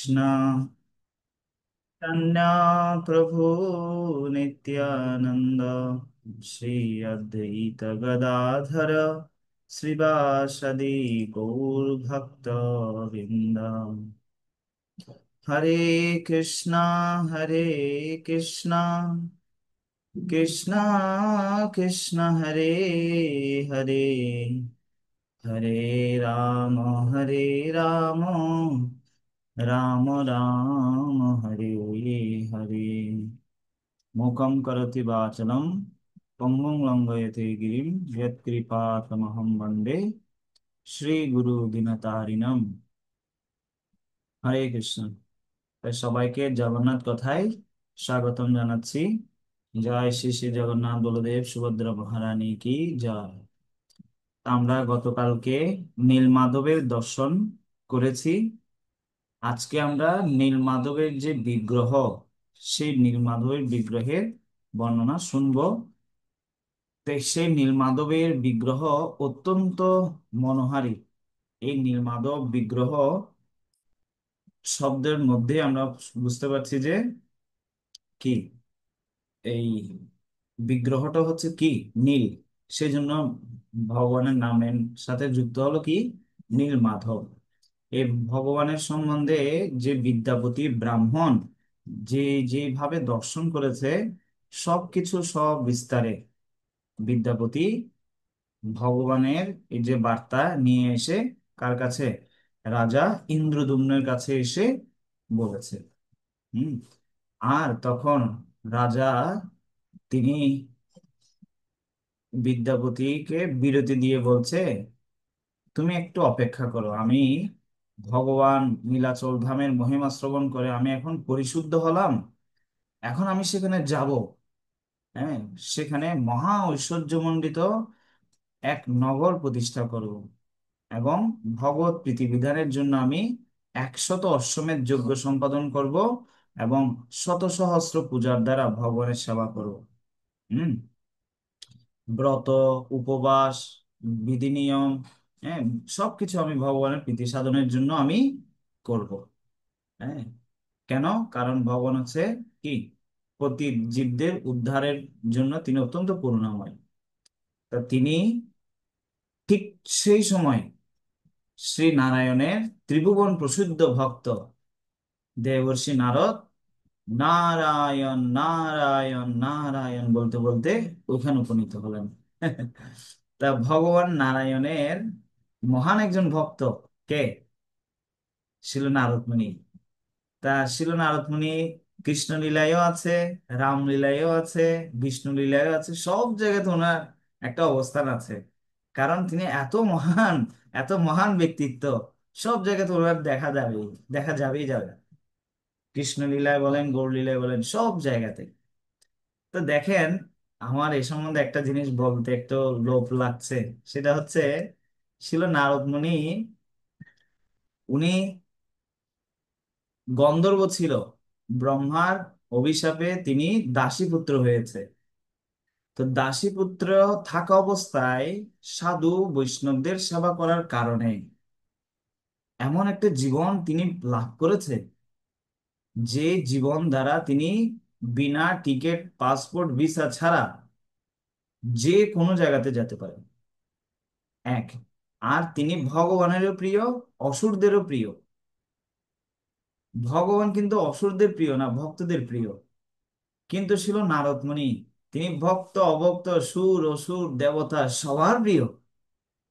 कृष्ण चैतन्य प्रभु नित्यानंद श्री अद्वैत गदाधर श्रीवासदि गौर भक्त वृंद। हरे कृष्णा हरे कृष्णा कृष्णा कृष्णा हरे हरे हरे हरे राम राम राम हरे हरे। मूकं करोति वाचलं पङ्गुं लङ्घयते गिरिं यत्कृपातमहं वन्दे শ্রীগুরু দীনতারিণম। হরে কৃষ্ণ। তাই সবাইকে জগন্নাথ কথায় স্বাগতম জানাচ্ছি। জয় শ্রী শ্রী জগন্নাথ বলদেব সুভদ্রা মহারানী কি জয়। আমরা গতকালকে নীলমাধবের দর্শন করেছি। আজকে আমরা নীলমাধবের যে বিগ্রহ, সেই নীলমাধবের বিগ্রহের বর্ণনা শুনবো। তো সেই নীলমাধবের বিগ্রহ অত্যন্ত মনোহারী। এই নীলমাধব বিগ্রহ শব্দের মধ্যে আমরা বুঝতে পারছি যে কি এই বিগ্রহটা হচ্ছে কি নীল। সেই জন্য ভগবানের নামের সাথে যুক্ত হলো কি নীল মাধব। এই ভগবানের সম্বন্ধে যে বিদ্যাপতি ব্রাহ্মণ যে যেভাবে দর্শন করেছে, সবকিছু সব বিস্তারে বিদ্যাপতি ভগবানের এই যে বার্তা নিয়ে এসে কার কাছে, রাজা ইন্দ্রদ্যুম্নের কাছে এসে বলেছে। হুম। আর তখন রাজা তিনি বিদ্যাপতিকে বিরতি দিয়ে বলছে, তুমি একটু অপেক্ষা করো, আমি ভগবান নীলাচল ধামের মহিমা শ্রবণ করে আমি এখন পরিশুদ্ধ হলাম, এখন আমি সেখানে যাব। হ্যাঁ, সেখানে মহা ঐশ্বর্যমণ্ডিত এক নগর প্রতিষ্ঠা করব এবং ভগবত প্রীতি বিধানের জন্য আমি 100 অশ্বমেধ যজ্ঞ সম্পাদন করব এবং শত সহস্র পূজার দ্বারা ভগবানের সেবা করব। হুম। ব্রত, উপবাস, বিধি নিয়ম, হ্যাঁ, সবকিছু আমি ভগবানের প্রীতি সাধনের জন্য আমি করব। হ্যাঁ, কেন? কারণ ভগবান হচ্ছে কি প্রতি জীবদের উদ্ধারের জন্য তিনি অত্যন্ত করুণাময়। তা তিনি ঠিক সেই সময় শ্রী নারায়ণের ত্রিভুবন প্রসিদ্ধ ভক্ত দেবর্ষি নারদ নারায়ণ নারায়ণ নারায়ণ বলতে বলতে ওখানে উপনীত হলেন। তা ভগবান নারায়ণের মহান একজন ভক্ত কে ছিল নারদ মুনি। তা ছিল নারদ মুনি কৃষ্ণ লীলায়ও আছে, রাম লীলায়ও আছে, বিষ্ণু লীলায়ও আছে, সব জায়গাতে ওনার একটা অবস্থান আছে। কারণ তিনি এত মহান, এত মহান ব্যক্তিত্ব, সব জায়গাতে ওনার দেখা যাবে, দেখা যাবেই যাবে। কৃষ্ণ লীলায় বলেন, গৌর লীলায় বলেন, সব জায়গাতে। তো দেখেন, আমার এই সম্বন্ধে একটা জিনিস বলতে একটু লোভ লাগছে। সেটা হচ্ছে ছিল নারদ মুনি, উনি গন্ধর্ব ছিল। ব্রহ্মার অভিশাপে তিনি দাসীপুত্র হয়েছে। তো দাসীপুত্র থাকা অবস্থায় সাধু বৈষ্ণবদের সেবা করার কারণে এমন একটা জীবন তিনি লাভ করেছে, যে জীবন দ্বারা তিনি বিনা টিকিট, পাসপোর্ট, ভিসা ছাড়া যে কোনো জায়গাতে যেতে পারেন। এক, আর তিনি ভগবানেরও প্রিয়, অসুরদেরও প্রিয়। ভগবান কিন্তু অসুরদের প্রিয় না, ভক্তদের প্রিয়। কিন্তু ছিল নারদ মুনি, তিনি ভক্ত, অভক্ত, সুর অসুর দেবতা সবার প্রিয়।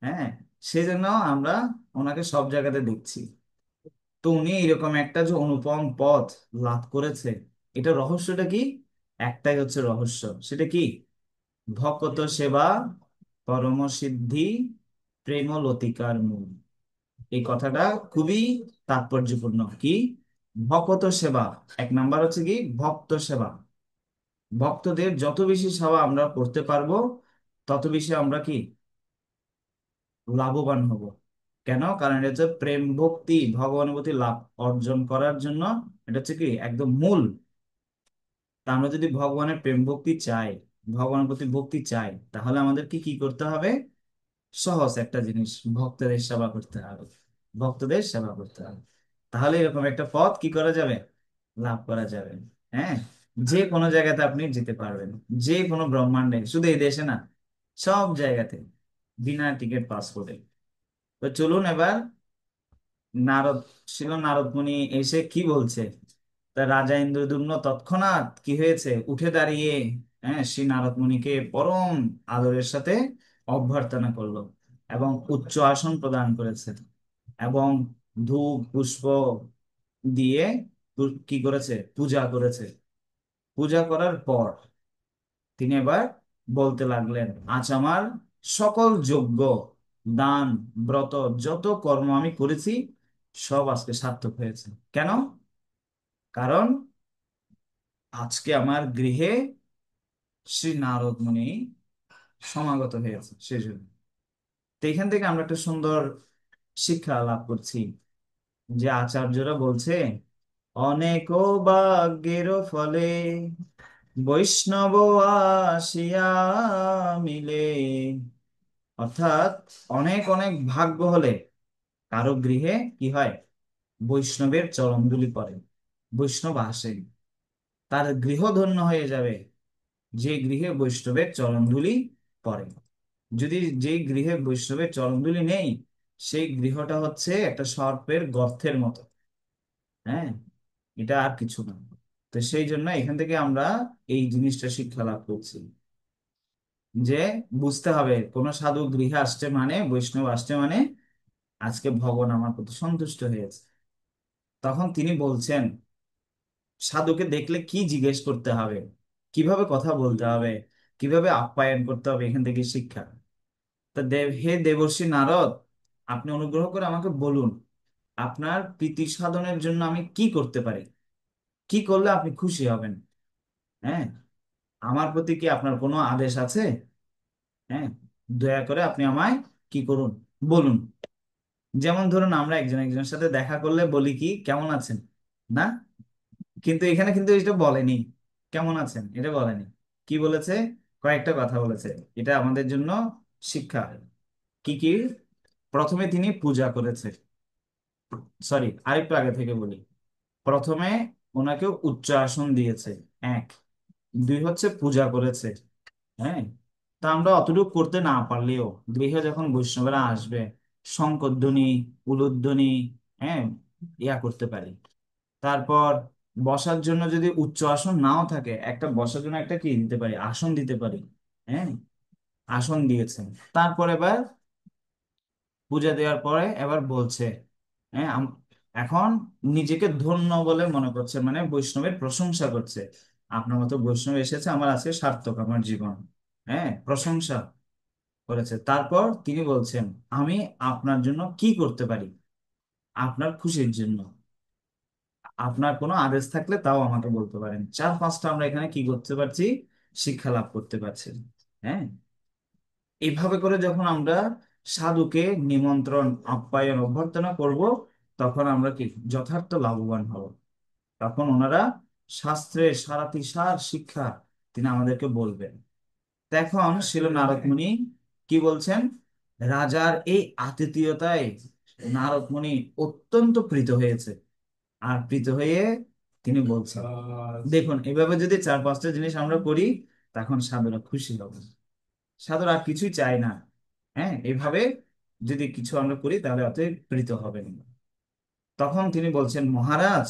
হ্যাঁ, সেজন্য আমরা ওনাকে সব জায়গাতে দেখছি। তো উনি এরকম একটা যে অনুপম পথ লাভ করেছে, এটা রহস্যটা কি? একটাই হচ্ছে রহস্য, সেটা কি? ভকত সেবা পরম সিদ্ধি প্রেম লতিকার মূল। এই কথাটা খুবই তাৎপর্যপূর্ণ। কি? ভকত সেবা, এক নাম্বার হচ্ছে কি ভক্ত সেবা। ভক্তদের যত বেশি সেবা আমরা করতে পারবো, তত বেশি আমরা কি লাভবান হব। কেন? কারণ এটা হচ্ছে প্রেম ভক্তি ভগবানের প্রতি লাভ অর্জন করার জন্য। এটা হচ্ছে কি একদম মূল। তা আমরা যদি ভগবানের প্রেম ভক্তি চাই, ভগবানের প্রতি ভক্তি চাই, তাহলে আমাদের কি কি করতে হবে? সহজ একটা জিনিস, ভক্তদের সেবা করতে হবে। ভক্তদের সেবা করতে হবে। তাহলে এরকম একটা পথ কি করা যাবে, লাভ করা যাবে। হ্যাঁ, যে কোনো জায়গাতে আপনি যেতে পারবেন, যে কোনো ব্রহ্মাণ্ডে, শুধু এই দেশে না, সব জায়গাতে, বিনা টিকিট পাসপোর্টে। তো চলুন এবার, নারদ, নারদ মুনি এসে কি বলছে। তা রাজা ইন্দ্রদ্যুম্ন তৎক্ষণাৎ কি হয়েছে, উঠে দাঁড়িয়ে, হ্যাঁ, শ্রী নারদ মুনিকে পরম আদরের সাথে অভ্যর্থনা করলো এবং উচ্চ আসন প্রদান করেছে, এবং ধূপ পুষ্প দিয়ে কি করেছে, পূজা করেছে। পূজা করার পর তিনি এবার বলতে লাগলেন, আজ আমার সকল যজ্ঞ, দান, ব্রত, যত কর্ম আমি করেছি সব আজকে সার্থক হয়েছে। কেন? কারণ আজকে আমার গৃহে শ্রী নারদ মুনি সমাগত হয়েছে, সেজন্য। তো এখান থেকে আমরা একটা সুন্দর শিক্ষা লাভ করছি, যে আচার্যরা বলছে, অনেক ভাগ্যের ফলে বৈষ্ণব আসিয়া মিলে। অর্থাৎ অনেক অনেক ভাগ্য হলে কারো গৃহে কি হয়, বৈষ্ণবের চরণধুলি পড়ে, বৈষ্ণব আসে, তার গৃহ ধন্য হয়ে যাবে যে গৃহে বৈষ্ণবের চরণধুলি পড়ে। যদি যেই গৃহে বৈষ্ণবের চরণধুলি নেই, সেই গৃহটা হচ্ছে একটা সর্পের গর্তের মতো। হ্যাঁ, এটা আর কিছু না। তো সেই জন্য এখান থেকে আমরা এই জিনিসটা শিক্ষা লাভ করছি, যে বুঝতে হবে কোন সাধু গৃহে আসছে মানে, বৈষ্ণব আসছে মানে আজকে ভগবান আমার প্রতি সন্তুষ্ট হয়েছে। তখন তিনি বলছেন, সাধুকে দেখলে কি জিজ্ঞেস করতে হবে, কিভাবে কথা বলতে হবে, কিভাবে আপ্যায়ন করতে হবে, এখান থেকে শিক্ষা। তা হে দেবর্ষি নারদ, আপনি অনুগ্রহ করে আমাকে বলুন, আপনার প্রীতি সাধনের জন্য আমি কি করতে পারি, কি করলে আপনি খুশি হবেন। হ্যাঁ, আমার প্রতি কি আপনার কোনো আদেশ আছে? হ্যাঁ, দয়া করে আপনি আমায় কি করুন, বলুন। যেমন ধরুন, আমরা একজন একজনের সাথে দেখা করলে বলি কি, কেমন আছেন, না? কিন্তু এখানে কিন্তু এটা বলেনি, কেমন আছেন এটা বলেনি। কি বলেছে, কয়েকটা কথা বলেছে। এটা আমাদের জন্য শিক্ষা। কি কি? প্রথমে তিনি পূজা করেছে, সরি, আরেকটু আগে থেকে বলি। প্রথমে ওনাকে উচ্চ আসন দিয়েছে, এক। দুই হচ্ছে পূজা করেছে। হ্যাঁ, তা আমরা অতটুকু করতে না পারলেও গৃহে যখন বৈষ্ণবেরা আসবে, শঙ্খধ্বনি, উলুধ্বনি, হ্যাঁ, ইয়া করতে পারি। তারপর বসার জন্য যদি উচ্চ আসন নাও থাকে, একটা বসার জন্য একটা কি দিতে পারি, আসন দিতে পারি। হ্যাঁ, আসন দিয়েছেন। তারপর এবার পূজা দেওয়ার পরে এবার বলছে, হ্যাঁ, এখন নিজেকে ধন্য বলে মনে করছে, মানে বৈষ্ণবের প্রশংসা করছে। আপনার মতো বৈষ্ণব এসেছে, আমার আজকে সার্থক আমার জীবন। হ্যাঁ, প্রশংসা করেছে। তারপর তিনি বলছেন, আমি আপনার জন্য কি করতে পারি, আপনার খুশির জন্য আপনার কোনো আদেশ থাকলে তাও আমাকে বলতে পারেন। চার পাঁচটা আমরা এখানে কি করতে পারছি, শিক্ষা লাভ করতে পারছি। হ্যাঁ, এইভাবে করে যখন আমরা সাধুকে নিমন্ত্রণ, আপ্যায়ন, অভ্যর্থনা করব, তখন আমরা কি যথার্থ লাভবান হব। তখন ওনারা শাস্ত্রের সারাতিসার শিক্ষা তিনি আমাদেরকে বলবেন। তো এখন ছিল নারদ মুনি কি বলছেন, রাজার এই আতিথেয়তায় নারদ মুনি অত্যন্ত প্রীত হয়েছে। আর প্রীত হয়ে তিনি বলছেন, দেখুন, এভাবে যদি চার পাঁচটা জিনিস আমরা করি, তখন সাধুরা খুশি হবে। সাধুরা আর কিছুই চায় না। হ্যাঁ, এভাবে যদি কিছু আমরা করি তাহলে অতএব প্রীত হবেন। তখন তিনি বলছেন, মহারাজ,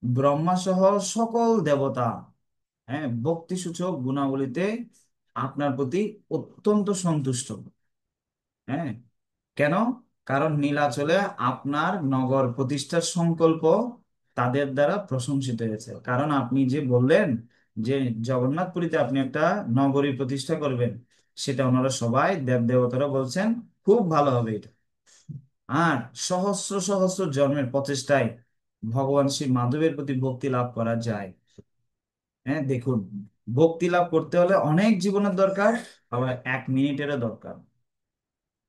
ব্রহ্মা সহ সকল দেবতা, হ্যাঁ, ভক্তি সূচক গুণাবলীতে আপনার প্রতি অত্যন্ত সন্তুষ্ট। হ্যাঁ, কেন? কারণ নীলাচলে আপনার নগর প্রতিষ্ঠার সংকল্প তাদের দ্বারা প্রশংসিত হয়েছে। কারণ আপনি যে বললেন যে জগন্নাথপুরীতে আপনি একটা নগরী প্রতিষ্ঠা করবেন, সেটা ওনারা সবাই দেব দেবতারা বলছেন খুব ভালো হবে এটা। আর সহস্র সহস্র জন্মের প্রচেষ্টায় ভগবান শ্রী মাধবের প্রতি ভক্তি লাভ করা যায়। হ্যাঁ, দেখুন, ভক্তি লাভ করতে হলে অনেক জীবনের দরকার, আবার 1 মিনিটেরও দরকার।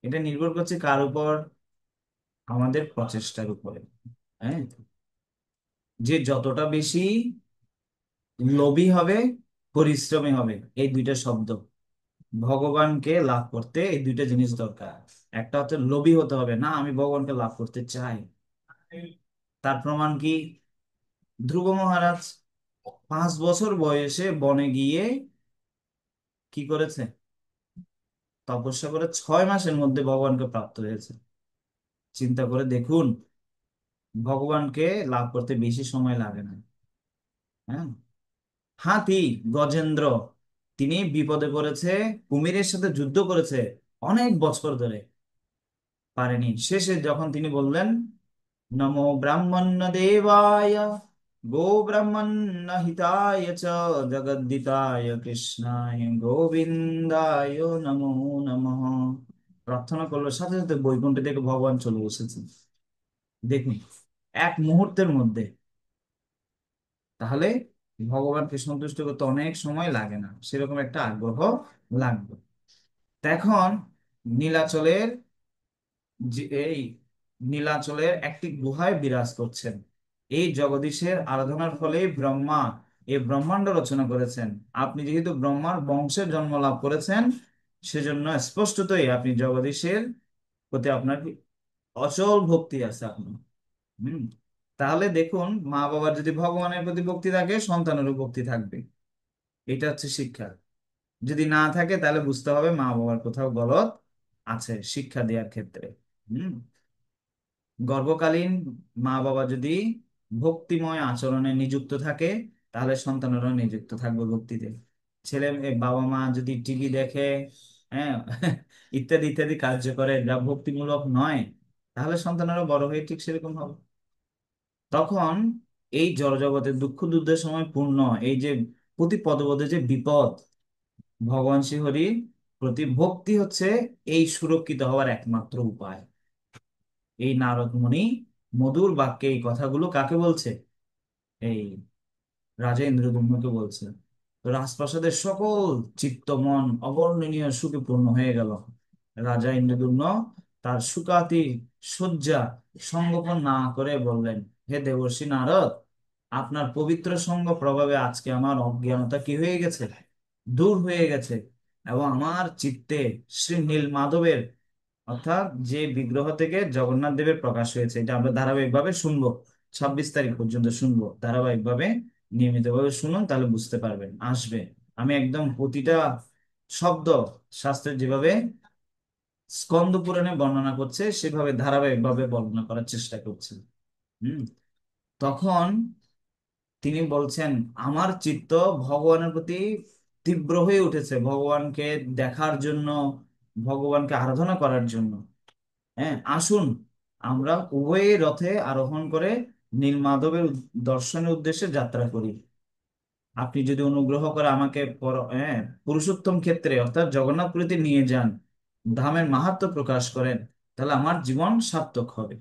এটা নির্ভর করছে কার উপর, আমাদের প্রচেষ্টার উপরে। হ্যাঁ, যে যতটা বেশি লোভী হবে, পরিশ্রমী হবে, এই দুইটা শব্দ, ভগবানকে লাভ করতে এই দুইটা জিনিস দরকার। একটা হচ্ছে লোভী হতে হবে, না আমি ভগবানকে লাভ করতে চাই, তার প্রমাণ কি? ধ্রুব মহারাজ 5 বছর বয়সে বনে গিয়ে কি করেছে? তপস্যা করে 6 মাসের মধ্যে ভগবানকে প্রাপ্ত হয়েছে। চিন্তা করে দেখুন, ভগবানকে লাভ করতে বেশি সময় লাগে না। হ্যাঁ। হাতি, গজেন্দ্র, তিনি বিপদে পড়েছে, কুমিরের সাথে যুদ্ধ করেছে অনেক বছর ধরে, পারেনি। শেষে যখন তিনি বললেন, নমো ব্রাহ্মণ দেবায় গো ব্রাহ্মণ হিতায় চ জগদ্দিতায় কৃষ্ণায় গোবিন্দায় নমো নমঃ, প্রার্থনা করলো, সাথে সাথে বৈকুণ্ঠ থেকে ভগবান চলে এসেছেন। দেখুন, এক মুহূর্তের মধ্যে। তাহলে ভগবানকে সন্তুষ্ট করতে অনেক সময় লাগে না, সেরকম একটা আগ্রহ লাগবে। তা এখন নীলাচলের এই নীলাচলের একটি গুহায় বিরাজ করছেন। এই জগদীশের আরাধনার ফলে ব্রহ্মা এই ব্রহ্মাণ্ড রচনা করেছেন। আপনি যেহেতু ব্রহ্মার বংশের জন্ম লাভ করেছেন, সেজন্য স্পষ্টতই আপনি জগদীশের প্রতি আপনার কি অচল ভক্তি আছে আপনার। হম। তাহলে দেখুন, মা বাবার যদি ভগবানের প্রতি ভক্তি থাকে, সন্তানেরও ভক্তি থাকবে। এটা হচ্ছে শিক্ষা। যদি না থাকে, তাহলে বুঝতে হবে মা বাবার কোথাও গলদ আছে শিক্ষা দেওয়ার ক্ষেত্রে। হম। গর্ভকালীন মা বাবা যদি ভক্তিময় আচরণে নিযুক্ত থাকে, তাহলে সন্তানেরও নিযুক্ত থাকবে ভক্তিতে। বাবা মা যদি টিভি দেখে, হ্যাঁ, ইত্যাদি ইত্যাদি কার্য করে যা ভক্তিমূলক নয়, তাহলে সন্তানেরও বড় হয়ে ঠিক সেরকম হবে। তখন এই জড়জগতের দুঃখ দুর্দশার সময় পূর্ণ এই যে প্রতি পদপদে যে বিপদ, ভগবান শ্রীহরির প্রতি ভক্তি হচ্ছে এই সুরক্ষিত হওয়ার একমাত্র উপায়। এই নারদ মুনি মধুর বাক্যে এই কথাগুলো কাকে বলছে? এই রাজা ইন্দ্রদ্যুম্নকে বলছে। তো রাজপ্রাসাদের সকল চিত্ত মন অবর্ণনীয় সুখে পূর্ণ হয়ে গেল। রাজা ইন্দ্রদ্যুম্ন তার সুখাতি শয্যা সঙ্গোপন না করে বললেন, হে দেবর্ষি নারদ, আপনার পবিত্র সঙ্গ প্রভাবে আজকে আমার অজ্ঞানতা কি হয়ে গেছে? দূর হয়ে গেছে। এবং আমার চিত্তে শ্রী নীল মাধবের, অর্থাৎ যে বিগ্রহ থেকে জগন্নাথ দেবের প্রকাশ হয়েছে, এটা আমরা ধারাবাহিকভাবে শুনবো। 26 তারিখ পর্যন্ত শুনবো ধারাবাহিকভাবে। নিয়মিতভাবে শুনুন, তাহলে বুঝতে পারবেন, আসবে। আমি একদম প্রতিটা শব্দ শাস্ত্রের যেভাবে স্কন্দ পুরাণে বর্ণনা করছে, সেভাবে ধারাবাহিকভাবে বর্ণনা করার চেষ্টা করছে। হম। তখন তিনি বলছেন, আমার চিত্ত ভগবানের প্রতি তীব্র হয়ে উঠেছে, ভগবানকে দেখার জন্য, ভগবানকে আরাধনা করার জন্য। হ্যাঁ, আসুন আমরা উভয়ে রথে আরোহণ করে নীলমাধবের দর্শনের উদ্দেশ্যে যাত্রা করি। আপনি যদি অনুগ্রহ করে আমাকে পুরুষোত্তম ক্ষেত্রে অর্থাৎ জগন্নাথপুরীতে নিয়ে যান, ধামের মাহাত্ম্য প্রকাশ করেন, তাহলে আমার জীবন সার্থক হবে।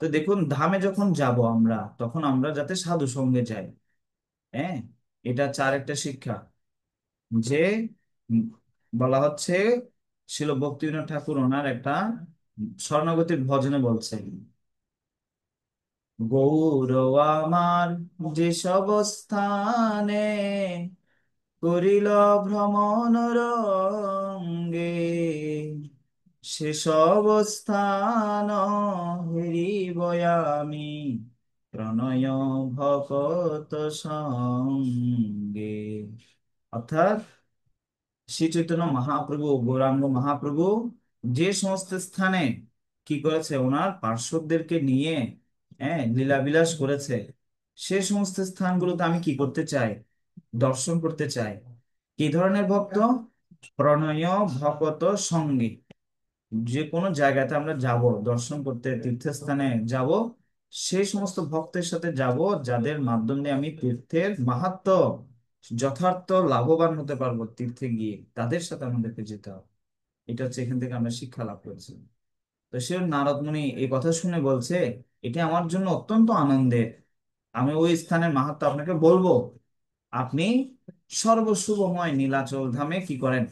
তো দেখুন, ধামে যখন যাব আমরা, তখন আমরা যাতে সাধু সঙ্গে যাই। হ্যাঁ, এটা চার একটা শিক্ষা, যে উম, বলা হচ্ছে, শিল ভক্তিবিনোদ ঠাকুর ওনার একটা শরণাগতির ভজনে বলছেন, গৌর আমার যেসব স্থানে করিল ভ্রমণ রঙ্গে, সেসব স্থান হেরিব আমি প্রণয় ভকত সঙ্গে। অর্থাৎ শ্রী চৈতন্য মহাপ্রভু, গৌরাঙ্গ মহাপ্রভু যে সমস্ত স্থানে কি করেছে, ওনার পার্শ্বদেরকে নিয়ে লীলাবিলাস করেছে, সে সমস্ত স্থানগুলোতে আমি কি করতে চাই? দর্শন করতে চাই। কি ধরনের ভক্ত? প্রণয় ভকত সঙ্গী। যে কোনো জায়গাতে আমরা যাব দর্শন করতে, তীর্থস্থানে যাব, সেই সমস্ত ভক্তের সাথে যাব, যাদের মাধ্যমে আমি তীর্থের মাহাত্ম্য যথার্থ লাভবান হতে পারবো। তীর্থে গিয়ে তাদের সাথে আমাদেরকে যেতে হবে। এটা হচ্ছে এখান থেকে আমরা শিক্ষা লাভ করেছি। তো সে নারদ মুনি এই কথা শুনে বলছে, এটা আমার জন্য অত্যন্ত আনন্দের। আমি ওই স্থানের মাহাত্ম্য আপনাকে বলবো। আপনি সর্বশুভময় নীলাচল ধামে কি করেন?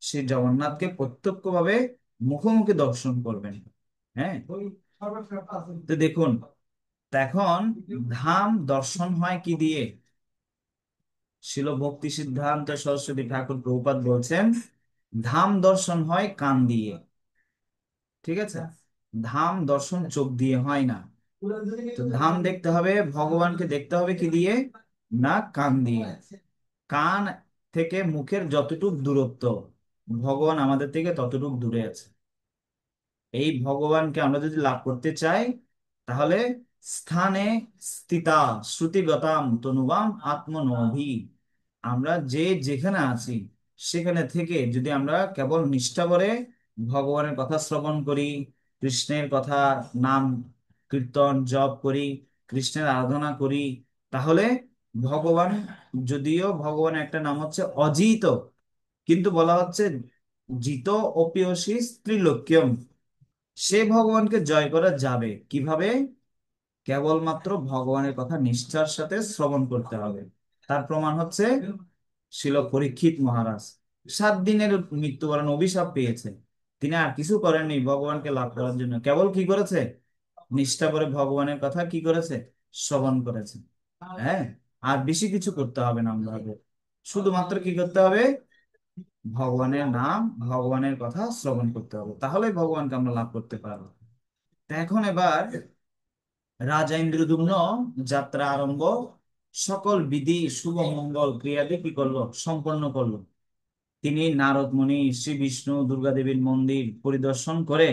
শ্রী জগন্নাথকে প্রত্যক্ষভাবে মুখোমুখি দর্শন করবেন। হ্যাঁ। তো দেখুন, এখন ধাম দর্শন হয় কি দিয়ে? শিল ভক্তি সিদ্ধান্ত সরস্বতী ঠাকুর প্রভুপাদ বলছেন, ধাম দর্শন হয় কান দিয়ে। ঠিক আছে? ধাম দর্শন চোখ দিয়ে হয় না। তো ধাম দেখতে হবে, ভগবানকে দেখতে হবে কি দিয়ে? না কান দিয়ে। কান থেকে মুখের যতটুক দূরত্ব, ভগবান আমাদের থেকে ততটুক দূরে আছে। এই ভগবানকে আমরা যদি লাভ করতে চাই, তাহলে স্থানে স্থিতা শ্রুতিগতাম তনুবাম আত্মনভি, আমরা যে যেখানে আছি সেখানে থেকে যদি আমরা কেবল নিষ্ঠা করে ভগবানের কথা শ্রবণ করি, কৃষ্ণের কথা, নাম কীর্তন জপ করি, কৃষ্ণের আরাধনা করি, তাহলে ভগবান, যদিও ভগবানের একটা নাম হচ্ছে অজিত, কিন্তু বলা হচ্ছে জিত অপিয়সী স্ত্রীলোক্যম, সে ভগবানকে জয় করা যাবে কিভাবে? কেবলমাত্র ভগবানের কথা নিষ্ঠার সাথে শ্রবণ করতে হবে। তার প্রমাণ হচ্ছে শিল পরীক্ষিত মহারাজ 7 দিনের মৃত্যুবরণ অভিশাপ পেয়েছে, তিনি আর কিছু করেননি ভগবানকে লাভ করার জন্য, কেবল কি করেছে? নিষ্ঠা করে ভগবানের কথা কি করেছে? শ্রবণ করেছে। হ্যাঁ, আর বেশি কিছু করতে হবে না আমাদের, শুধুমাত্র কি করতে হবে? ভগবানের নাম, ভগবানের কথা শ্রবণ করতে হবে, তাহলে ভগবানকে আমরা লাভ করতে পারবো। তা এখন এবার রাজা ইন্দ্রদ্যুম্ন যাত্রা আরম্ভ, সকল বিধি শুভ মঙ্গল ক্রিয়াদি কি করলো? সম্পন্ন করলো। তিনি নারদ মুনি, শ্রী বিষ্ণু, দুর্গা দেবীর মন্দির পরিদর্শন করে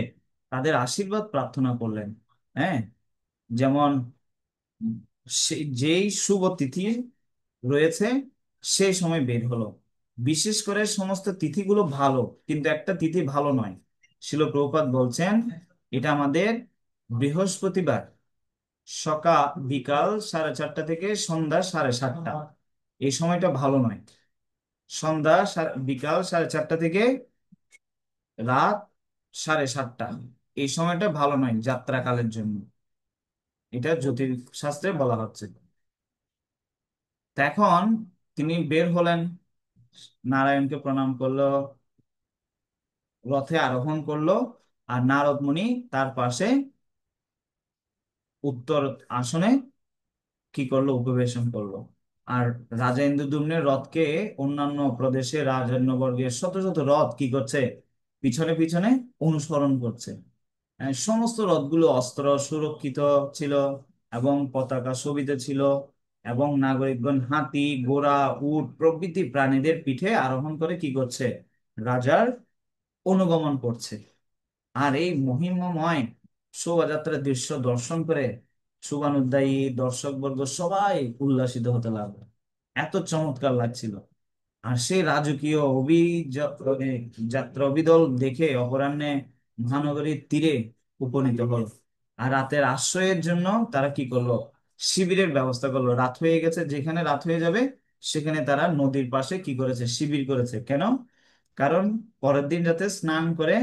তাদের আশীর্বাদ প্রার্থনা করলেন। হ্যাঁ, যেমন যেই শুভ তিথি রয়েছে সেই সময় বের হলো। বিশেষ করে সমস্ত তিথিগুলো ভালো, কিন্তু একটা তিথি ভালো নয়। শিল প্রভুপাদ বলছেন এটা আমাদের বৃহস্পতিবার সকাল বিকাল 4:30 থেকে সন্ধ্যা 7:30, এই সময়টা ভালো নয়। বিকাল 4:30 থেকে রাত 7:30, এই সময়টা ভালো নয় যাত্রাকালের জন্য, এটা জ্যোতিষশাস্ত্রে বলা হচ্ছে। তো এখন তিনি বের হলেন, নারায়ণকে প্রণাম করলো, রথে আরোহণ করলো, আর নারদ মুনি তার পাশে উত্তর আসনে কি করলো? উপবেশন করলো। আর রাজা ইন্দ্রদ্যুম্নের রথকে অন্যান্য প্রদেশে রাজন্যবর্গের শত শত রথ কি করছে? পিছনে পিছনে অনুসরণ করছে। সমস্ত রথগুলো অস্ত্র সুরক্ষিত ছিল এবং পতাকা শোভিত ছিল, এবং নাগরিকগণ হাতি, ঘোড়া, উট প্রভৃতি প্রাণীদের পিঠে আরোহণ করে কি করছে? রাজার অনুগমন করছে। আর এই মহিমময় শোভাযাত্রার দৃশ্য দর্শন করে শুভানুদ্দায়ী দর্শকবর্গ সবাই উল্লাসিত হতে লাগলো, এত চমৎকার লাগছিল। আর সেই রাজকীয় যাত্রা অবিদল দেখে অপরাহ্নে মহানগরীর তীরে উপনীত হলো। আর রাতের আশ্রয়ের জন্য তারা কি করলো? শিবিরের ব্যবস্থা করলো। রাত হয়ে গেছে, যেখানে রাত হয়ে যাবে সেখানে তারা নদীর পাশে কি করেছে? শিবির করেছে। কেন? কারণ পরের দিন যাতে স্নান করে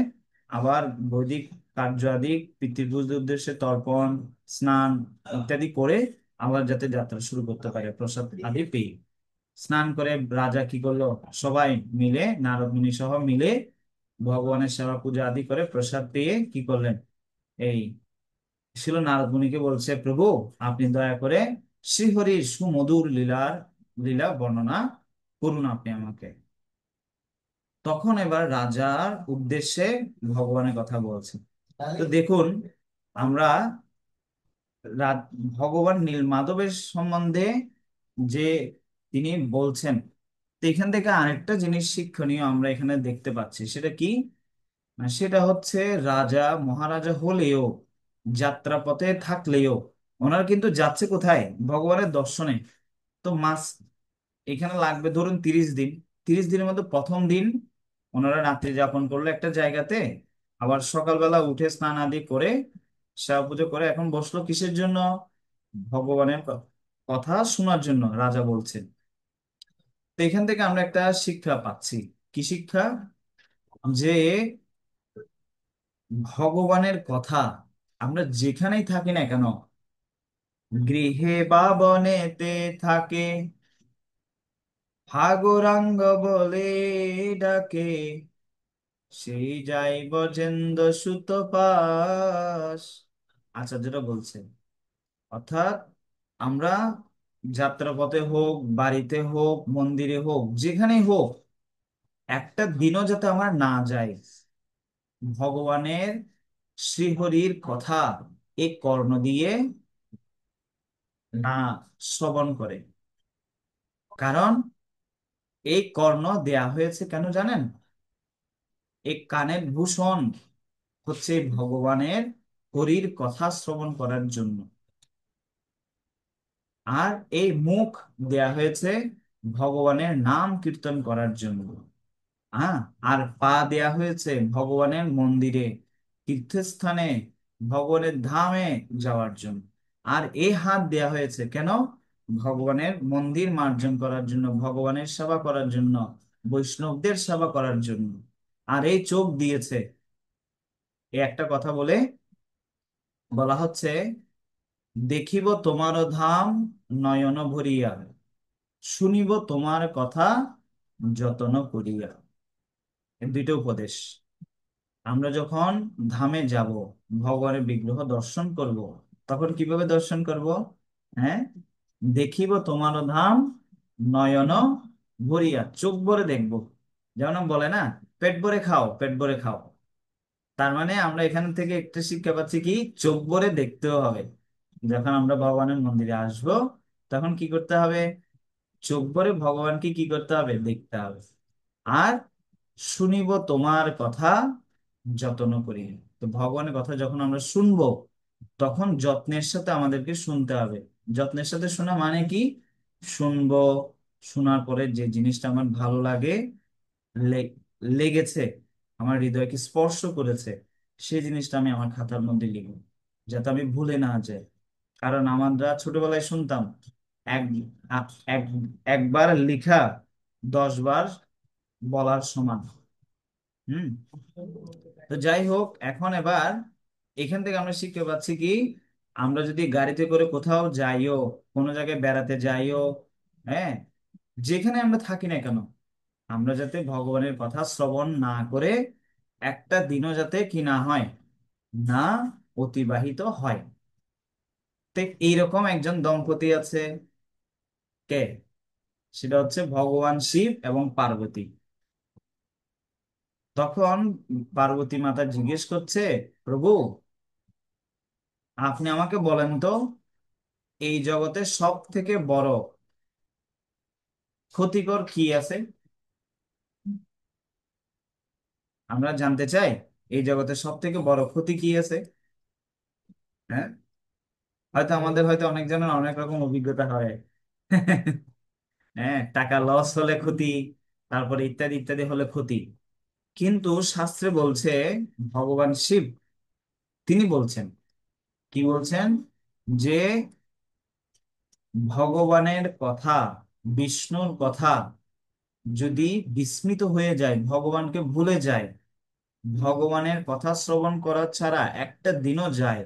আবার বৈদিক কার্য আদি পিতৃপুরুষদের উদ্দেশ্যে তর্পণ, স্নান ইত্যাদি করে আবার যাতে যাত্রা শুরু করতে পারে প্রসাদ আদি পেয়ে। স্নান করে রাজা কি করলো? সবাই মিলে, নারদ মুনি সহ মিলে ভগবানের সেবা পূজা আদি করে প্রসাদ পেয়ে কি করলেন? এই ছিল নারদ মুনিকে বলছে, প্রভু আপনি দয়া করে শ্রীহরির সুমধুর লীলা বর্ণনা করুন আপনি আমাকে। তখন এবার রাজার উদ্দেশ্যে ভগবানের কথা বলছে। তো দেখুন, আমরা ভগবান নীলমাধবের সম্বন্ধে যে তিনি বলছেন, তো এখান থেকে আরেকটা জিনিস শিক্ষণীয় আমরা এখানে দেখতে পাচ্ছি। সেটা কি? না, সেটা হচ্ছে রাজা মহারাজা হলেও, যাত্রাপথে থাকলেও, ওনারা কিন্তু যাচ্ছে কোথায়? ভগবানের দর্শনে। তো এখানে লাগবে ধরুন 30 দিন। 30 দিনের মধ্যে প্রথম দিন ওনারা রাত্রি যাপন করলো একটা জায়গাতে, আবার সকালবেলা উঠে স্নান আদি করে সেবা পুজো করে এখন বসলো কিসের জন্য? ভগবানের কথা শোনার জন্য রাজা বলছেন। তো এখান থেকে আমরা একটা শিক্ষা পাচ্ছি। কি শিক্ষা? যে ভগবানের কথা আমরা যেখানেই থাকি না কেন, গৃহে বা বনেতে থাকে, হাগরাঙ্গ বলে ডাকে, সেই যাই ব্রজেন্দ্র সুত পাশ, আচার্যরা বলছে। অর্থাৎ আমরা যাত্রাপথে হোক, বাড়িতে হোক, মন্দিরে হোক, যেখানেই হোক, একটা দিনও যাতে আমার না যায় ভগবানের শ্রীহরির কথা এই কর্ণ দিয়ে না শ্রবণ করে। কারণ এই কর্ণ দেয়া হয়েছে কেন জানেন? এই কানের ভূষণ হচ্ছে ভগবানের হরির কথা শ্রবণ করার জন্য। আর এই মুখ দেয়া হয়েছে ভগবানের নাম কীর্তন করার জন্য। হ্যাঁ। আর পা দেয়া হয়েছে ভগবানের মন্দিরে, তীর্থস্থানে, ভগবানের ধামে যাওয়ার জন্য। আর এই হাত দেয়া হয়েছে কেন? ভগবানের মন্দির মার্জন করার জন্য, ভগবানের সেবা করার জন্য, বৈষ্ণবদের সেবা করার জন্য। আর এই চোখ দিয়েছে, এই একটা কথা বলে বলা হচ্ছে, দেখিব তোমার ধাম নয়ন ভরিয়া, শুনিব তোমার কথা যতন করিয়া। এই দুইটা উপদেশ। আমরা যখন ধামে যাব, ভগবানের বিগ্রহ দর্শন করব, তখন কিভাবে দর্শন করব? হ্যাঁ, দেখিব তোমার ধাম নয়ন ভরিয়া, চোখ ভরে দেখবো। যেমন বলে না, পেট ভরে খাও, পেট ভরে খাও। তার মানে আমরা এখান থেকে একটা শিক্ষা পাচ্ছি কি, চোখ ভরে দেখতেও হবে। যখন আমরা ভগবানের মন্দিরে আসব, তখন কি করতে হবে? চোখ ভরে ভগবানকে কি করতে হবে? দেখতে হবে। আর শুনিব তোমার কথা যত্ন করি। তো ভগবানের কথা যখন আমরা শুনবো, তখন যত্নের সাথে আমাদেরকে শুনতে হবে। যত্নের সাথে শোনা মানে কি? শুনবো, শোনার পরে যে জিনিসটা আমার ভালো লাগে, লে- লেগেছে, আমার হৃদয়কে স্পর্শ করেছে, সেই জিনিসটা আমি আমার খাতার মধ্যে লিখব, যাতে আমি ভুলে না যাই। কারণ আমরা ছোটবেলায় শুনতাম, এক এক একবার লিখা 10 বার বলার সমান। হুম। তো যাই হোক, এখন এবার এখান থেকে আমরা শিখতে পাচ্ছি কি, আমরা যদি গাড়িতে করে কোথাও যাইও, কোনো জায়গায় বেড়াতে যাইও, হ্যাঁ, যেখানে আমরা থাকি না কেন, আমরা যাতে ভগবানের কথা শ্রবণ না করে একটা দিনও যাতে কি না হয়, না অতিবাহিত হয়। তো এইরকম একজন দম্পতি আছে, কে? সেটা হচ্ছে ভগবান শিব এবং পার্বতী। তখন পার্বতী মাতা জিজ্ঞেস করছে, প্রভু, আপনি আমাকে বলেন তো, এই জগতে সব থেকে বড় ক্ষতিকর কি আছে? আমরা জানতে চাই, এই জগতে সব থেকে বড় ক্ষতি কি আছে। হ্যাঁ, হয়তো আমাদের হয়তো অনেক জনের অনেক রকম অভিজ্ঞতা হয়। হ্যাঁ, টাকা লস হলে ক্ষতি, তারপরে ইত্যাদি ইত্যাদি হলে ক্ষতি। কিন্তু শাস্ত্রে বলছে, ভগবান শিব তিনি বলছেন, কি বলছেন, যে ভগবানের কথা, বিষ্ণুর কথা যদি বিস্মৃত হয়ে যায়, ভগবানকে ভুলে যায়, ভগবানের কথা শ্রবণ করা ছাড়া একটা দিনও যায়,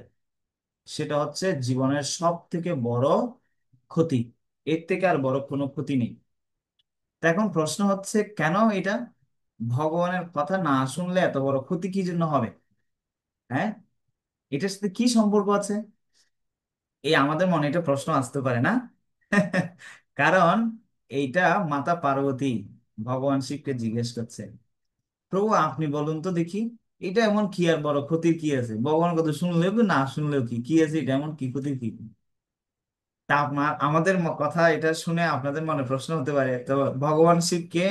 সেটা হচ্ছে জীবনের সব থেকে বড় ক্ষতি। এর থেকে আর বড় কোনো ক্ষতি নেই। তো এখন প্রশ্ন হচ্ছে, কেন এটা? ভগবানের কথা না শুনলে এত বড় ক্ষতি কি জন্য হবে? হ্যাঁ, এটার সাথে কি সম্পর্ক আছে? এই আমাদের মনে এটা প্রশ্ন আসতে পারে না? কারণ এইটা মাতা পার্বতী ভগবান শিবকে জিজ্ঞেস করছে, প্রভু আপনি বলুন তো দেখি, এটা এমন কি আর বড় ক্ষতির কি আছে? ভগবান কথা শুনলেও কি, না শুনলেও কি, কি আছে এটা, এমন কি ক্ষতির কি? তা আমাদের কথা এটা শুনে আপনাদের মনে প্রশ্ন হতে পারে, তো ভগবান শিবকে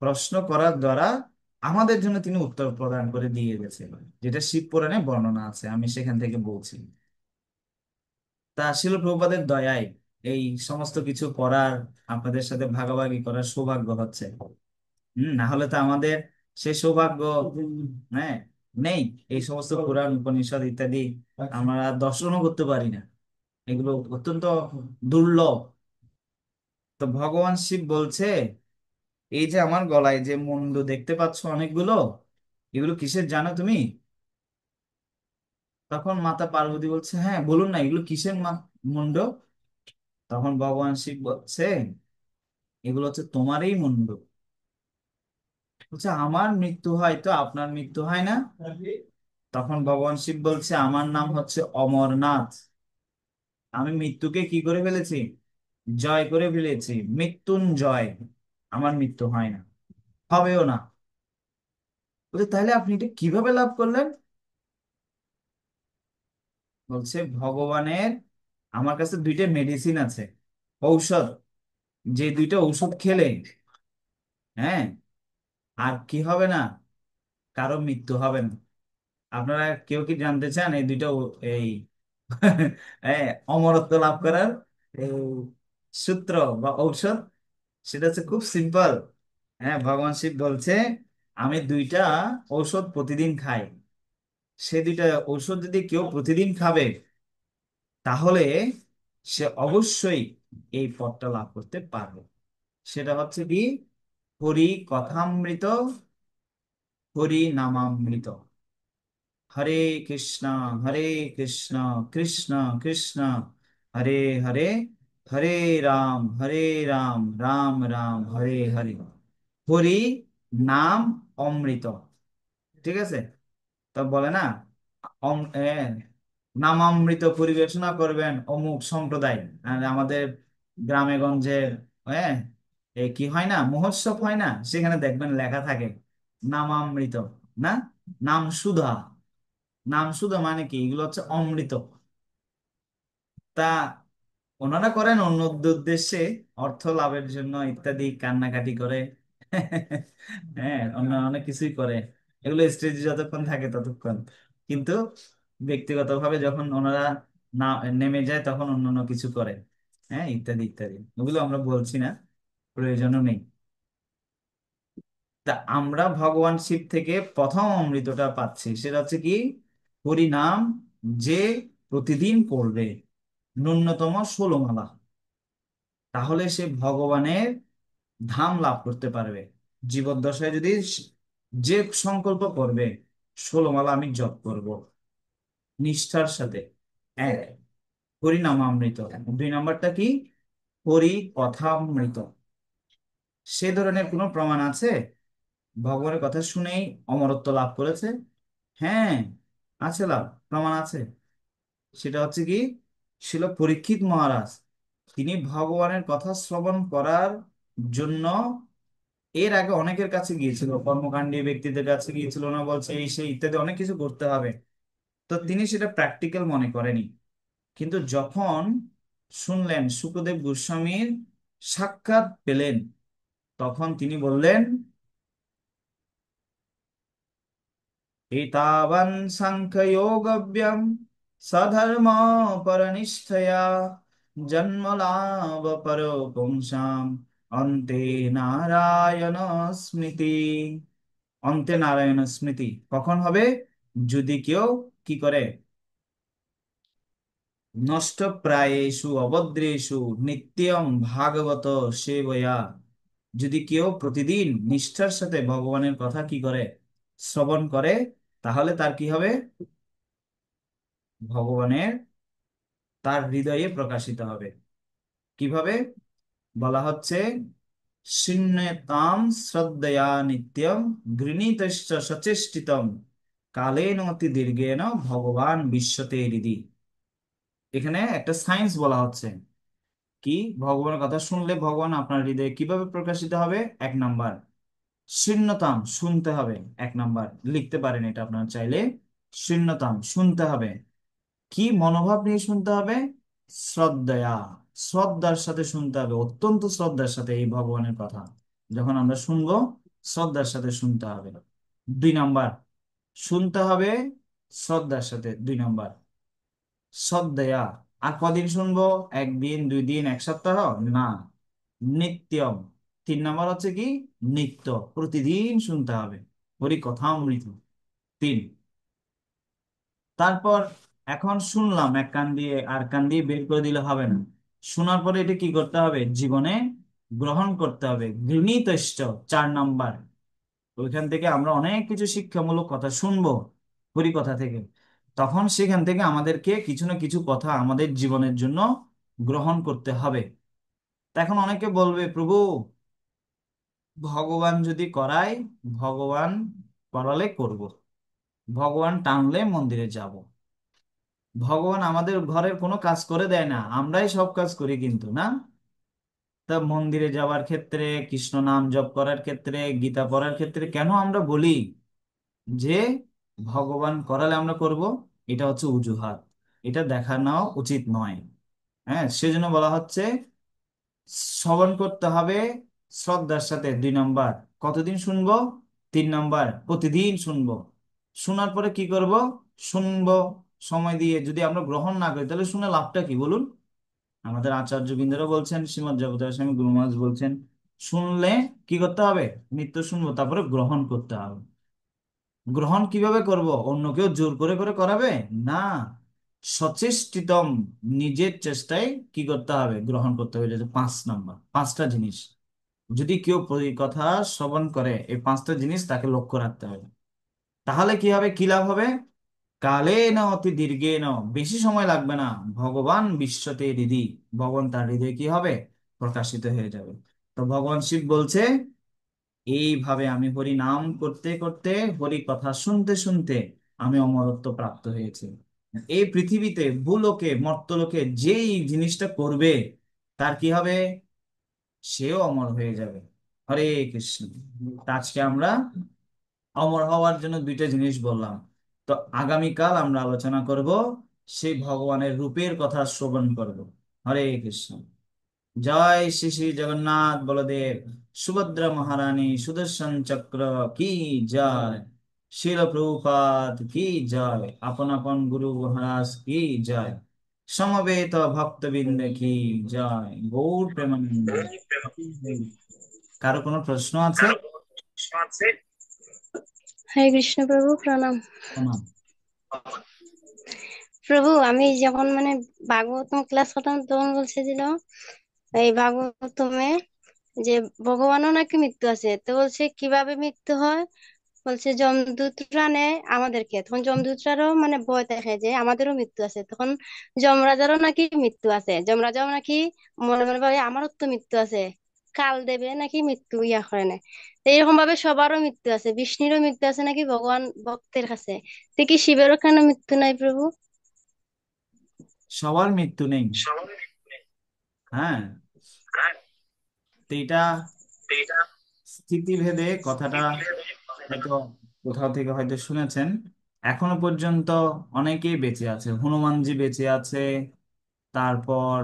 প্রশ্ন করার দ্বারা আমাদের জন্য তিনি উত্তর প্রদান করে দিয়ে গেছে, যেটা শিব পুরাণে বর্ণনা আছে, আমি সেখান থেকে বলছি। তা শিল প্রভুপাদের দয়ায় এই সমস্ত কিছু পড়ার, আপনাদের সাথে ভাগাভাগি করার সৌভাগ্য হচ্ছে। না হলে তো আমাদের সে সৌভাগ্য, হ্যাঁ, নেই। এই সমস্ত পুরাণ উপনিষদ ইত্যাদি আমরা দর্শনও করতে পারি না, এগুলো অত্যন্ত দুর্লভ। তো ভগবান শিব বলছে, এই যে আমার গলায় যে মুন্ড দেখতে পাচ্ছ অনেকগুলো, এগুলো কিসের জানো তুমি? তখন মাতা পার্বতী বলছে, হ্যাঁ বলুন না, এগুলো কিসের মুন্ড? তখন ভগবান শিব বলছে, এগুলো হচ্ছে তোমারই মুন্ড। বলছে, আমার মৃত্যু হয় তো আপনার মৃত্যু হয় না? তখন ভগবান শিব বলছে, আমার নাম হচ্ছে অমরনাথ। আমি মৃত্যুকে কি করে ফেলেছি? জয় করে ফেলেছি, মৃত্যুঞ্জয়। আমার মৃত্যু হয় না, হবেও না। বলছে, তাহলে আপনি এটা কিভাবে লাভ করলেন? বলছে ভগবানের, আমার কাছে দুইটা মেডিসিন আছে, ঔষধ, যে দুইটা ঔষধ খেলে, হ্যাঁ, আর কি হবে না, কারো মৃত্যু হবে না। আপনারা কেউ কি জানতে চান এই দুইটা এই হ্যাঁ, অমরত্ব লাভ করার এই সূত্র বা ঔষধ? সেটা হচ্ছে খুব সিম্পল। হ্যাঁ, ভগবান শিব বলছে আমি দুইটা ঔষধ প্রতিদিন খাই। সে দুইটা ঔষধ যদি কেউ প্রতিদিন খাবে, তাহলে সে অবশ্যই এই পদটা লাভ করতে পারবে। সেটা হচ্ছে কি, হরি কথামৃত, হরি নামামৃত। হরে কৃষ্ণ, হরে কৃষ্ণ, কৃষ্ণ কৃষ্ণ, হরে হরে, হরে হরে রাম, রাম রাম, হরে হরে। হরি নাম অমৃত। ঠিক আছে? তো বলে না, নামামৃত পরিবেশনা করবেন অমুক সম্প্রদায়। আর আমাদের গ্রামে গঞ্জে, হ্যাঁ, এই কি হয় না, মহোৎসব হয় না, সেখানে দেখবেন লেখা থাকে নামামৃত, না, নাম সুধা। নাম সুধা মানে কি, এগুলো হচ্ছে অমৃত। তা ওনারা করেন অন্য উদ্দেশ্যে, অর্থ লাভের জন্য ইত্যাদি, কান্নাকাটি করে, হ্যাঁ, অন্য অনেক কিছুই করে। এগুলো স্টেজে যতক্ষণ থাকে ততক্ষণ, কিন্তু ব্যক্তিগতভাবে যখন ওনারা না নেমে যায়, তখন অন্য অন্য কিছু করে, হ্যাঁ, ইত্যাদি ইত্যাদি। ওগুলো আমরা বলছি না, প্রয়োজনও নেই। তা আমরা ভগবান শিব থেকে প্রথম অমৃতটা পাচ্ছি, সেটা হচ্ছে কি, হরিনাম যে প্রতিদিন করবে ন্যূনতম 16 মালা, তাহলে সে ভগবানের ধাম লাভ করতে পারবে। জীবদ্দশায় যদি যে সংকল্প করবে, 16 মালা আমি জপ করব নিষ্ঠার সাথে, এক, হরিনামামৃত। 2 নম্বরটা কি, হরি কথামৃত। সে ধরনের কোনো প্রমাণ আছে ভগবানের কথা শুনেই অমরত্ব লাভ করেছে? হ্যাঁ, আছে, লাভ প্রমাণ আছে। সেটা হচ্ছে কি, ছিল পরীক্ষিত মহারাজ, তিনি ভগবানের কথা শ্রবণ করার জন্য এর আগে অনেকের কাছে গিয়েছিল, কর্মকাণ্ডী ব্যক্তিদের কাছে গিয়েছিল, না বলছে এই সেই ইত্যাদি অনেক কিছু করতে হবে। তো তিনি সেটা প্র্যাকটিক্যাল মনে করেনি। কিন্তু যখন শুনলেন শুকদেব গোস্বামীর সাক্ষাৎ পেলেন, তখন তিনি বললেন, एतावन् साङ्ख्ययोगव्यं सधर्म परनिष्ठया जन्मलाभ परो पुंसाम् अन्ते नारायण স্মৃতি। অন্তে নারায়ণ স্মৃতি কখন হবে, যদি কেউ কি করে, নষ্টপ্রায়েষু অভদ্রেষু নিত্যম ভাগবত সেবয়া, যদি কেউ প্রতিদিন নিষ্ঠার সাথে ভগবানের কথা কি করে, শ্রবণ করে, তাহলে তার কি হবে, ভগবানের তার হৃদয়ে প্রকাশিত হবে। কিভাবে বলা হচ্ছে, শূন্যতাম শ্রদ্ধয়া নিত্যম গৃণীতশ্চ সচেষ্টিতম কালেন অতি দীর্ঘেন ভগবান বিশ্বতে হৃদি। এখানে একটা সায়েন্স বলা হচ্ছে কি, ভগবানের কথা শুনলে ভগবান আপনার হৃদয়ে কিভাবে প্রকাশিত হবে। 1 নাম্বার, শূন্যতাম শুনতে হবে। 1 নাম্বার লিখতে পারেন এটা আপনারা চাইলে, শূন্যতাম শুনতে হবে। কি মনোভাব নিয়ে শুনতে হবে, শ্রদ্ধয়া, শ্রদ্ধার সাথে শুনতে হবে, অত্যন্ত শ্রদ্ধার সাথে এই ভগবানের কথা যখন আমরা শুনবো, শ্রদ্ধার সাথে শুনতে হবে। 2 নাম্বার, শুনতে হবে শ্রদ্ধার সাথে। 2 নাম্বার, শ্রদ্ধয়া। আর কদিন শুনবো, একদিন, 2 দিন, 1 সপ্তাহ, না, নিত্যম। 3 নাম্বার হচ্ছে কি, নিত্য, প্রতিদিন শুনতে হবে হরি কথামৃত। 3। তারপর এখন শুনলাম এক কান দিয়ে, আর কান দিয়ে বের করে দিলে হবে না। শোনার পরে এটা কি করতে হবে, জীবনে গ্রহণ করতে হবে, গৃহীতশ্চ। 4 নাম্বার, ওইখান থেকে আমরা অনেক কিছু শিক্ষামূলক কথা শুনবো হরিকথা থেকে, তখন সেখান থেকে আমাদেরকে কিছু না কিছু কথা আমাদের জীবনের জন্য গ্রহণ করতে হবে। তা এখন অনেকে বলবে, প্রভু, ভগবান যদি করায়, ভগবান করালে করব, ভগবান টানলে মন্দিরে যাব। ভগবান আমাদের ঘরের কোনো কাজ করে দেয় না, আমরাই সব কাজ করি কিন্তু, না? তা মন্দিরে যাওয়ার ক্ষেত্রে, কৃষ্ণ নাম জপ করার ক্ষেত্রে, গীতা পড়ার ক্ষেত্রে কেন আমরা বলি যে ভগবান করালে আমরা করব? এটা হচ্ছে অজুহাত। এটা দেখানো উচিত নয়। হ্যাঁ, সেজন্য বলা হচ্ছে শ্রবণ করতে হবে শ্রদ্ধার সাথে। 2 নম্বর, কতদিন শুনবো? 3 নম্বর, প্রতিদিন শুনবো। শোনার পরে কি করব? শুনবো সময় দিয়ে। যদি আমরা গ্রহণ না করি তাহলে শুনে লাভটা কি বলুন? আমাদের আচার্য বৃন্দরা বলছেন, শ্রীমদ্ জগতের স্বামী গুরু মহারাজ বলছেন, শুনলে কি করতে হবে? নিত্য শুনবো, তারপরে গ্রহণ করতে হবে। গ্রহণ কিভাবে করব? অন্য কেউ জোর করে করে করাবে? না, সচেষ্টিতম, নিজের চেষ্টায় কি করতে হবে? গ্রহণ করতে হবে। এটা হচ্ছে 5 নম্বর। 5টা জিনিস যদি কেউ কথা শ্রবণ করে, এই 5টা জিনিস তাকে লক্ষ্য রাখতে হবে। তাহলে কি হবে? কি লাভ হবে? কালে না অতি দীর্ঘে না, বেশি সময় লাগবে না। ভগবান বিশ্বতে হৃদি, ভগবান তার হৃদয়ে কি হবে? প্রকাশিত হয়ে যাবে। তো ভগবান শিব বলছে, এইভাবে আমি হরি নাম করতে করতে, হরি কথা শুনতে শুনতে আমি অমরত্ব প্রাপ্ত হয়েছি। এই পৃথিবীতে ভূলোকে মর্ত্যলোকে যেই জিনিসটা করবে, তার কি হবে? সেও অমর হয়ে যাবে। হরে কৃষ্ণ। তা আজকে আমরা অমর হওয়ার জন্য 2টা জিনিস বললাম। তো আগামীকাল আমরা আলোচনা করব সেই ভগবানের রূপের কথা শ্রবণ করব। হরে কৃষ্ণ। জয় শ্রী শ্রী জগন্নাথ বলদেব সুভদ্রা মহারানী সুদর্শন চক্র কি জয়। শিল প্রভুপাদ কি জয়। আপন আপন গুরু মহারাজ কি জয়। সমবেত ভক্তবৃন্দ কি জয়। গৌর প্রেমানন্দে। কারো কোনো প্রশ্ন আছে? হরে কৃষ্ণ প্রভু, প্রণাম। প্রণাম। প্রভু, আমি যখন ভাগবতম ক্লাস করতাম তখন বলছিল এই ভাগবতমে যে ভগবানও নাকি মৃত্যু আছে। তো বলছে কিভাবে মৃত্যু হয়? বলছে যমদূতরা নেয় আমাদেরকে, তখন যমদূতরারও ভয় দেখে যে আমাদেরও মৃত্যু আছে। তখন যমরাজারও নাকি মৃত্যু আছে, যমরাজাও নাকি মনে মনে ভাবে আমারও তো মৃত্যু আছে, কাল দেবে নাকি মৃত্যু ইয়া করে নেয়। তো এরকম ভাবে সবারও মৃত্যু আছে, বিষ্ণুরও মৃত্যু আছে নাকি ভগবান ভক্তের কাছে। তো কি শিবেরও কেন মৃত্যু নাই প্রভু? সবার মৃত্যু নেই। হ্যাঁ, তো এটা স্থিতিভেদে কথাটা হয়তো কোথাও থেকে হয়তো শুনেছেন। এখনো পর্যন্ত অনেকেই বেঁচে আছে। হনুমানজি বেঁচে আছে, তারপর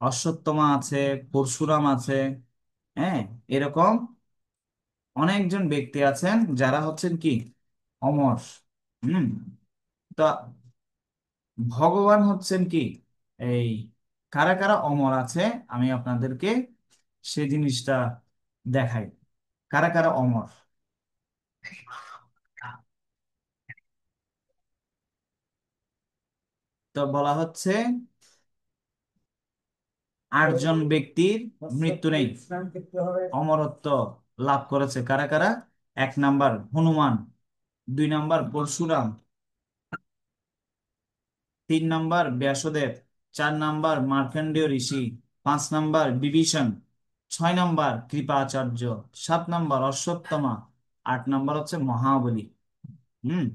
অশ্বত্থমা আছে, পরশুরাম আছে। হ্যাঁ, এরকম অনেকজন ব্যক্তি আছেন যারা হচ্ছেন কি অমর। হুম। তা ভগবান হচ্ছেন কি এই, কারা কারা অমর আছে আমি আপনাদেরকে সে জিনিসটা দেখাই। কারা কারা অমর? তো বলা হচ্ছে 8জন ব্যক্তির মৃত্যু নেই, অমরত্ব লাভ করেছে। কারা কারা? 1 নম্বর হনুমান, 2 নম্বর পরশুরাম, 3 নম্বর ব্যাসদেব, 4 নম্বর মার্কণ্ডেয় ঋষি, 5 নম্বর বিভীষণ, 6 নম্বর কৃপাচার্য, 7 নম্বর অশ্বত্থমা, 8 নম্বর হচ্ছে মহাবলী। হুম।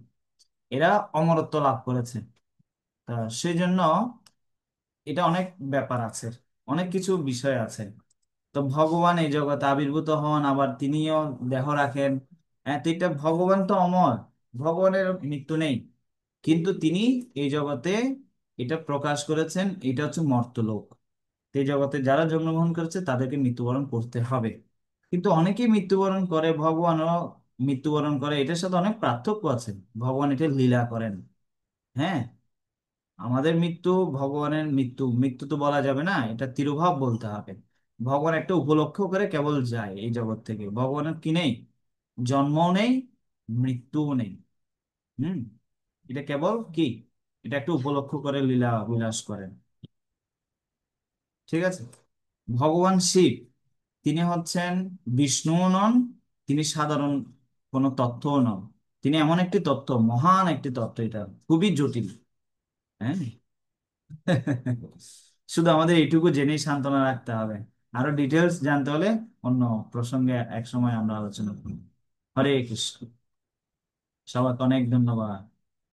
এরা অমরত্ব লাভ করেছে। তা সেই জন্য এটা অনেক ব্যাপার আছে, অনেক কিছু বিষয় আছে। তো ভগবান এই জগতে আবির্ভূত হন, আবার তিনিও দেহ রাখেন। হ্যাঁ, তো এটা ভগবান তো অমর, ভগবানের মৃত্যু নেই। কিন্তু তিনি এই জগতে এটা প্রকাশ করেছেন, এটা হচ্ছে মর্ত্যলোক। তো এই জগতে যারা জন্মগ্রহণ করেছে তাদেরকে মৃত্যুবরণ করতে হবে। কিন্তু অনেকেই মৃত্যুবরণ করে, ভগবানও মৃত্যুবরণ করে, এটার সাথে অনেক পার্থক্য আছে। ভগবান এটা লীলা করেন। হ্যাঁ, আমাদের মৃত্যু, ভগবানের মৃত্যু, মৃত্যু তো বলা যাবে না, এটা তিরোভাব বলতে হবে। ভগবান একটা উপলক্ষ করে কেবল যায় এই জগৎ থেকে। ভগবানের কি নেই? জন্মও নেই, মৃত্যুও নেই। হুম। এটা কেবল কি, এটা একটা উপলক্ষ করে লীলা বিলাস করেন। ঠিক আছে। ভগবান শিব, তিনি হচ্ছেন বিষ্ণুও নন, তিনি সাধারণ কোনো তত্ত্বও নন। তিনি এমন একটি তত্ত্ব, মহান একটি তত্ত্ব, এটা খুবই জটিল। হ্যাঁ। শুধু আমাদের এইটুকু জেনেই সান্ত্বনা রাখতে হবে। আরো ডিটেলস জানতে হলে অন্য প্রসঙ্গে এক সময় আমরা আলোচনা করব। হরে কৃষ্ণ। সবাইকে অনেক ধন্যবাদ।